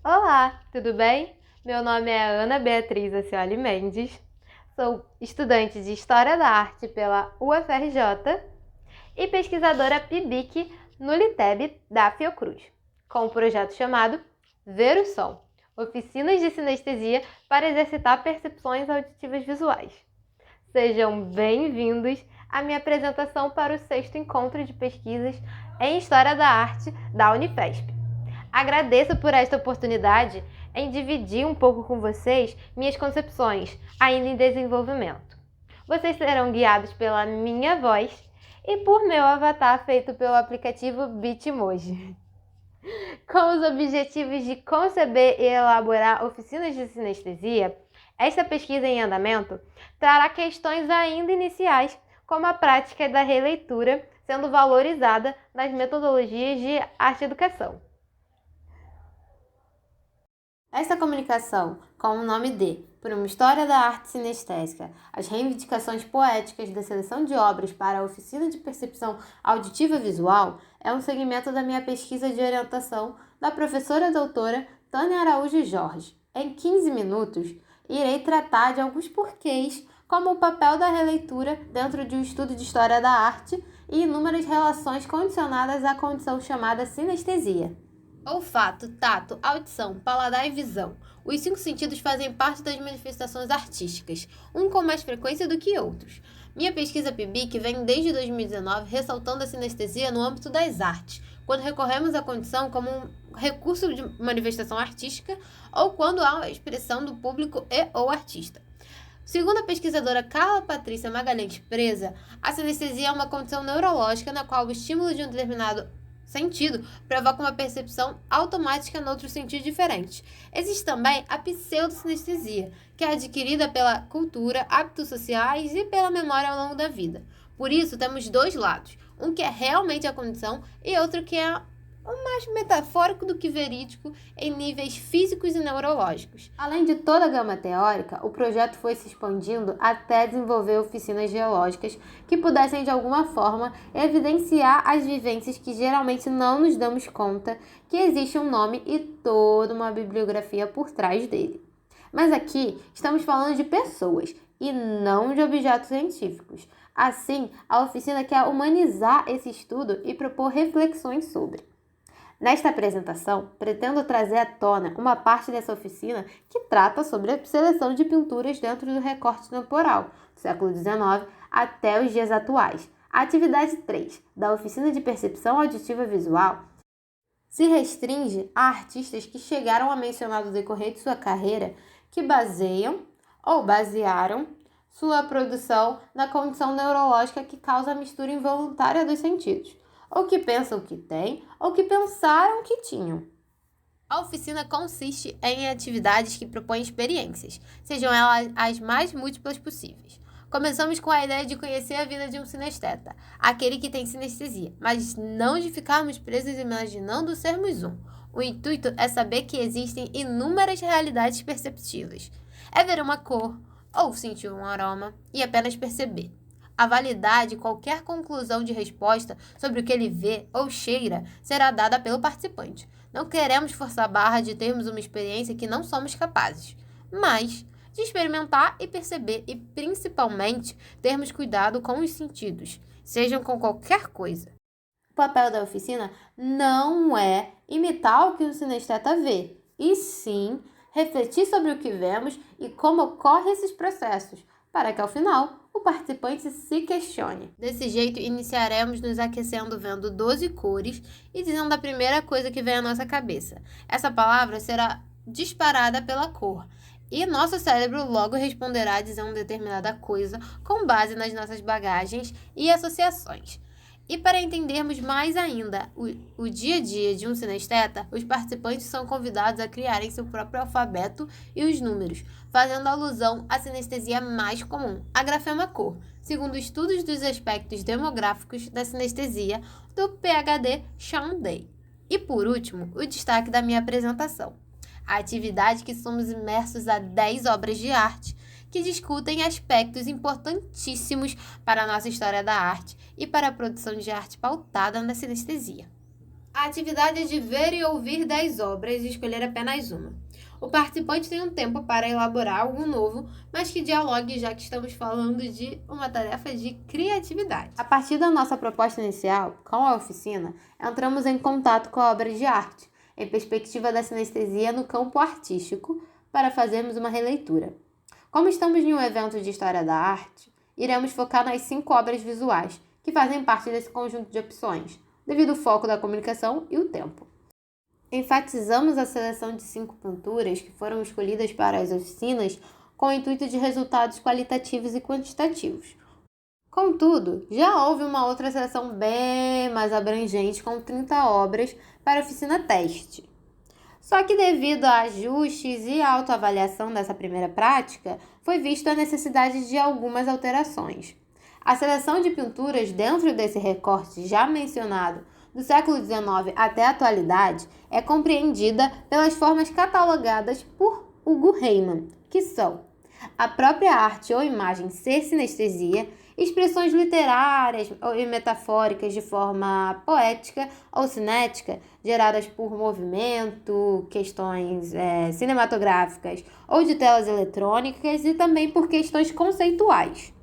Olá, tudo bem? Meu nome é Ana Beatriz Acioli Mendes, sou estudante de História da Arte pela UFRJ e pesquisadora PIBIC no LITEB da Fiocruz, com um projeto chamado Ver o Som, Oficinas de Sinestesia para exercitar percepções auditivas visuais. Sejam bem-vindos à minha apresentação para o 6º Encontro de Pesquisas em História da Arte da Unifesp. Agradeço por esta oportunidade em dividir um pouco com vocês minhas concepções, ainda em desenvolvimento. Vocês serão guiados pela minha voz e por meu avatar feito pelo aplicativo Bitmoji. Com os objetivos de conceber e elaborar oficinas de sinestesia, esta pesquisa em andamento trará questões ainda iniciais, como a prática da releitura sendo valorizada nas metodologias de arte-educação. Esta comunicação, com o nome de Por uma História da Arte Sinestésica, as reivindicações poéticas da seleção de obras para a Oficina de Percepção Auditiva Visual, é um segmento da minha pesquisa de orientação da professora doutora Tânia Araújo Jorge. Em 15 minutos, irei tratar de alguns porquês, como o papel da releitura dentro de um estudo de história da arte e inúmeras relações condicionadas à condição chamada sinestesia. Olfato, tato, audição, paladar e visão. Os 5 sentidos fazem parte das manifestações artísticas, um com mais frequência do que outros. Minha pesquisa PIBIC vem desde 2019 ressaltando a sinestesia no âmbito das artes, quando recorremos à condição como um recurso de manifestação artística ou quando há uma expressão do público e ou artista. Segundo a pesquisadora Carla Patrícia Magalhães Presa, a sinestesia é uma condição neurológica na qual o estímulo de um determinado sentido provoca uma percepção automática noutro sentido diferente. Existe também a pseudocinesia, que é adquirida pela cultura, hábitos sociais e pela memória ao longo da vida. Por isso, temos 2 lados, um que é realmente a condição e outro que é mais metafórico do que verídico em níveis físicos e neurológicos. Além de toda a gama teórica, o projeto foi se expandindo até desenvolver oficinas geológicas que pudessem de alguma forma evidenciar as vivências que geralmente não nos damos conta que existe um nome e toda uma bibliografia por trás dele. Mas aqui estamos falando de pessoas e não de objetos científicos. Assim, a oficina quer humanizar esse estudo e propor reflexões sobre. Nesta apresentação, pretendo trazer à tona uma parte dessa oficina que trata sobre a seleção de pinturas dentro do recorte temporal, do século XIX até os dias atuais. A atividade 3 da Oficina de Percepção Auditiva Visual se restringe a artistas que chegaram a mencionar no decorrer de sua carreira que baseiam ou basearam sua produção na condição neurológica que causa a mistura involuntária dos sentidos, ou que pensam que têm, ou que pensaram que tinham. A oficina consiste em atividades que propõem experiências, sejam elas as mais múltiplas possíveis. Começamos com a ideia de conhecer a vida de um sinesteta, aquele que tem sinestesia, mas não de ficarmos presos imaginando sermos um. O intuito é saber que existem inúmeras realidades perceptivas. É ver uma cor, ou sentir um aroma, e apenas perceber. A validade de qualquer conclusão de resposta sobre o que ele vê ou cheira será dada pelo participante. Não queremos forçar a barra de termos uma experiência que não somos capazes, mas de experimentar e perceber e, principalmente, termos cuidado com os sentidos, sejam com qualquer coisa. O papel da oficina não é imitar o que o sinesteta vê, e sim refletir sobre o que vemos e como ocorrem esses processos, para que, ao final, o participante se questione. Desse jeito, iniciaremos nos aquecendo vendo 12 cores e dizendo a primeira coisa que vem à nossa cabeça. Essa palavra será disparada pela cor, e nosso cérebro logo responderá dizendo determinada coisa com base nas nossas bagagens e associações. E para entendermos mais ainda o dia a dia de um sinesteta, os participantes são convidados a criarem seu próprio alfabeto e os números, fazendo alusão à sinestesia mais comum, a grafema-cor, segundo estudos dos aspectos demográficos da sinestesia do PhD Sean Day. E por último, o destaque da minha apresentação, a atividade que somos imersos a 10 obras de arte, que discutem aspectos importantíssimos para a nossa história da arte e para a produção de arte pautada na sinestesia. A atividade é de ver e ouvir 10 obras e escolher apenas uma. O participante tem um tempo para elaborar algo novo, mas que dialogue, já que estamos falando de uma tarefa de criatividade. A partir da nossa proposta inicial, com a oficina, entramos em contato com a obra de arte, em perspectiva da sinestesia no campo artístico, para fazermos uma releitura. Como estamos em um evento de história da arte, iremos focar nas 5 obras visuais, que fazem parte desse conjunto de opções, devido ao foco da comunicação e o tempo. Enfatizamos a seleção de 5 pinturas que foram escolhidas para as oficinas com o intuito de resultados qualitativos e quantitativos. Contudo, já houve uma outra seleção bem mais abrangente com 30 obras para a oficina teste. Só que devido a ajustes e autoavaliação dessa primeira prática, foi vista a necessidade de algumas alterações. A seleção de pinturas dentro desse recorte já mencionado do século XIX até a atualidade é compreendida pelas formas catalogadas por Hugo Reimann, que são a própria arte ou imagem ser sinestesia, expressões literárias e metafóricas de forma poética ou cinética, geradas por movimento, questões cinematográficas ou de telas eletrônicas e também por questões conceituais.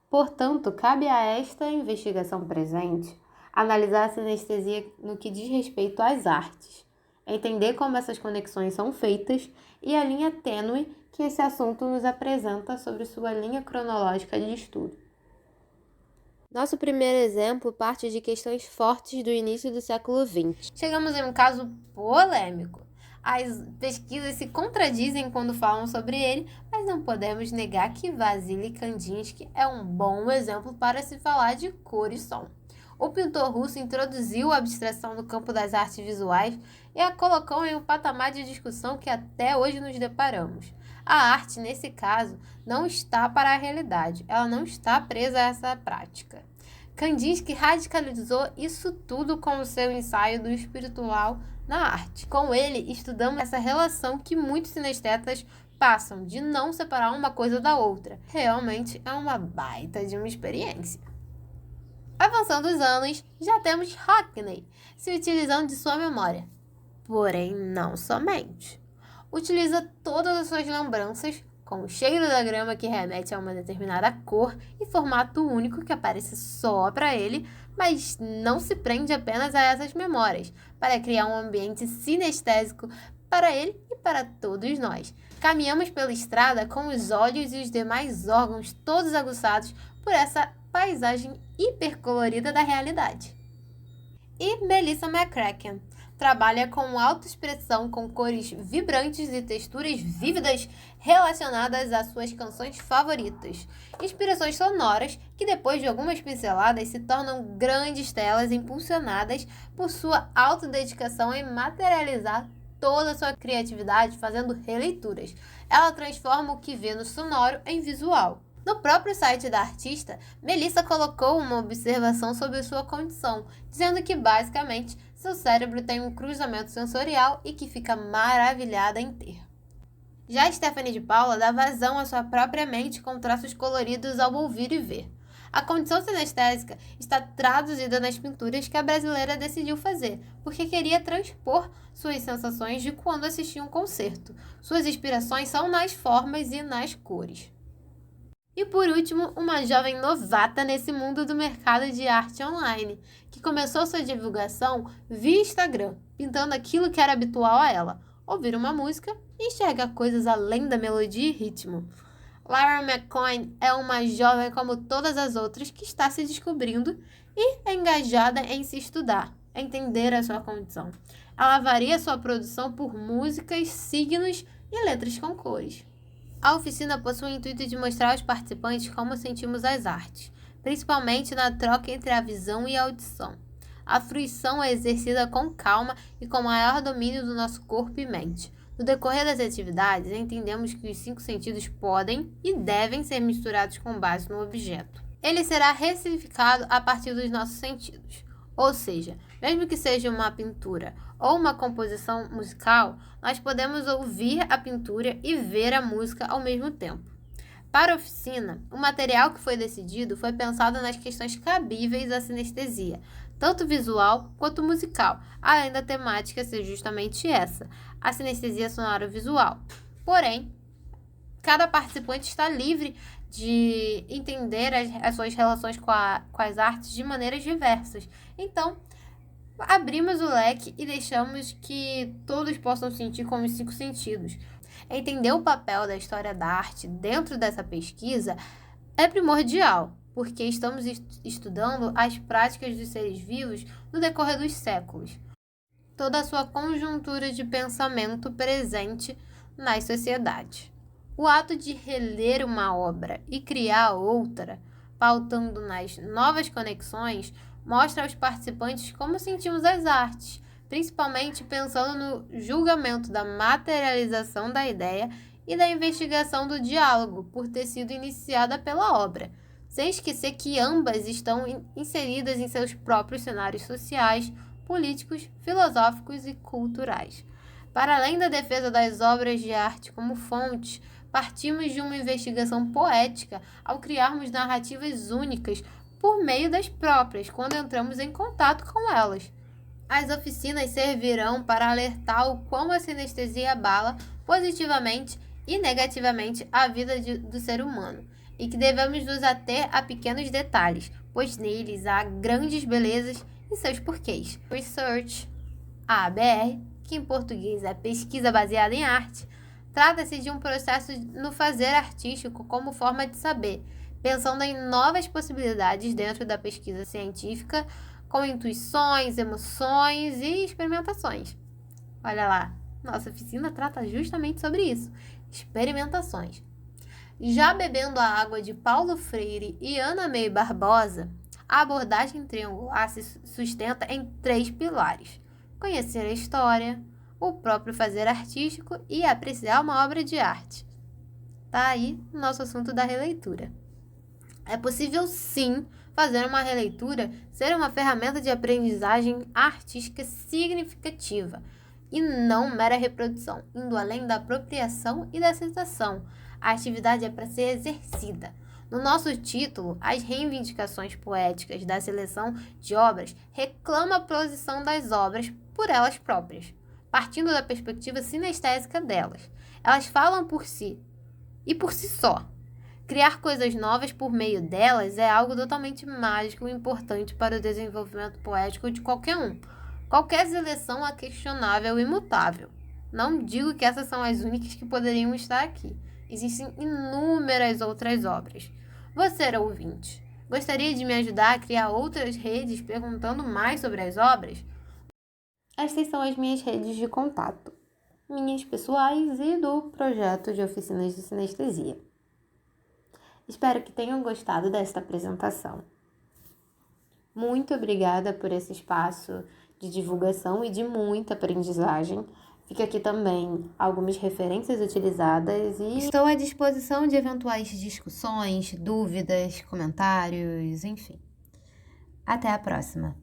Portanto, cabe a esta investigação presente analisar a sinestesia no que diz respeito às artes, entender como essas conexões são feitas e a linha tênue que esse assunto nos apresenta sobre sua linha cronológica de estudo. Nosso primeiro exemplo parte de questões fortes do início do século XX. Chegamos em um caso polêmico. As pesquisas se contradizem quando falam sobre ele, mas não podemos negar que Vasily Kandinsky é um bom exemplo para se falar de cor e som. O pintor russo introduziu a abstração no campo das artes visuais e a colocou em um patamar de discussão que até hoje nos deparamos. A arte, nesse caso, não está para a realidade, ela não está presa a essa prática. Kandinsky radicalizou isso tudo com o seu ensaio do espiritual na arte. Com ele, estudamos essa relação que muitos sinestetas passam de não separar uma coisa da outra. Realmente é uma baita de uma experiência. Avançando os anos, já temos Hackney se utilizando de sua memória. Porém, não somente. Utiliza todas as suas lembranças, com o cheiro da grama que remete a uma determinada cor e formato único que aparece só para ele, mas não se prende apenas a essas memórias, para criar um ambiente sinestésico para ele e para todos nós. Caminhamos pela estrada com os olhos e os demais órgãos todos aguçados por essa paisagem hipercolorida da realidade. E Melissa McCracken trabalha com autoexpressão com cores vibrantes e texturas vívidas relacionadas às suas canções favoritas. Inspirações sonoras que depois de algumas pinceladas se tornam grandes telas impulsionadas por sua autodedicação em materializar toda a sua criatividade fazendo releituras. Ela transforma o que vê no sonoro em visual. No próprio site da artista, Melissa colocou uma observação sobre sua condição, dizendo que basicamente seu cérebro tem um cruzamento sensorial e que fica maravilhada em ter. Já Stephanie de Paula dá vazão à sua própria mente com traços coloridos ao ouvir e ver. A condição sinestésica está traduzida nas pinturas que a brasileira decidiu fazer, porque queria transpor suas sensações de quando assistia um concerto. Suas inspirações são nas formas e nas cores. E por último, uma jovem novata nesse mundo do mercado de arte online, que começou sua divulgação via Instagram, pintando aquilo que era habitual a ela, ouvir uma música e enxergar coisas além da melodia e ritmo. Lara McCoy é uma jovem como todas as outras que está se descobrindo e é engajada em se estudar, entender a sua condição. Ela varia sua produção por músicas, signos e letras com cores. A oficina possui o intuito de mostrar aos participantes como sentimos as artes, principalmente na troca entre a visão e a audição. A fruição é exercida com calma e com maior domínio do nosso corpo e mente. No decorrer das atividades, entendemos que os 5 sentidos podem e devem ser misturados com base no objeto. Ele será ressignificado a partir dos nossos sentidos. Ou seja, mesmo que seja uma pintura ou uma composição musical, nós podemos ouvir a pintura e ver a música ao mesmo tempo. Para a oficina, o material que foi decidido foi pensado nas questões cabíveis à sinestesia, tanto visual quanto musical, além da temática ser justamente essa, a sinestesia sonoro-visual. Porém, cada participante está livre de entender as suas relações com as artes de maneiras diversas. Então, abrimos o leque e deixamos que todos possam sentir com os 5 sentidos. Entender o papel da história da arte dentro dessa pesquisa é primordial, porque estamos estudando as práticas dos seres vivos no decorrer dos séculos, toda a sua conjuntura de pensamento presente nas sociedades. O ato de reler uma obra e criar outra, pautando nas novas conexões, mostra aos participantes como sentimos as artes, principalmente pensando no julgamento da materialização da ideia e da investigação do diálogo por ter sido iniciada pela obra, sem esquecer que ambas estão inseridas em seus próprios cenários sociais, políticos, filosóficos e culturais. Para além da defesa das obras de arte como fontes, partimos de uma investigação poética ao criarmos narrativas únicas por meio das próprias, quando entramos em contato com elas. As oficinas servirão para alertar o quão a sinestesia abala positivamente e negativamente a vida do ser humano, e que devemos nos ater a pequenos detalhes, pois neles há grandes belezas e seus porquês. Research, ABR, que em português é Pesquisa Baseada em Arte, trata-se de um processo no fazer artístico como forma de saber, pensando em novas possibilidades dentro da pesquisa científica, com intuições, emoções e experimentações. Olha lá, nossa oficina trata justamente sobre isso, experimentações. Já bebendo a água de Paulo Freire e Ana May Barbosa, a abordagem triangular se sustenta em 3 pilares: conhecer a história, o próprio fazer artístico e apreciar uma obra de arte. Tá aí o nosso assunto da releitura. É possível, sim, fazer uma releitura ser uma ferramenta de aprendizagem artística significativa e não mera reprodução, indo além da apropriação e da aceitação. A atividade é para ser exercida. No nosso título, as reivindicações poéticas da seleção de obras reclamam a posição das obras por elas próprias, partindo da perspectiva sinestésica delas. Elas falam por si e por si só. Criar coisas novas por meio delas é algo totalmente mágico e importante para o desenvolvimento poético de qualquer um. Qualquer seleção é questionável e imutável. Não digo que essas são as únicas que poderiam estar aqui. Existem inúmeras outras obras. Você, ouvinte, gostaria de me ajudar a criar outras redes perguntando mais sobre as obras? Estas são as minhas redes de contato, minhas pessoais e do projeto de oficinas de sinestesia. Espero que tenham gostado desta apresentação. Muito obrigada por esse espaço de divulgação e de muita aprendizagem. Fica aqui também algumas referências utilizadas e estou à disposição de eventuais discussões, dúvidas, comentários, enfim. Até a próxima!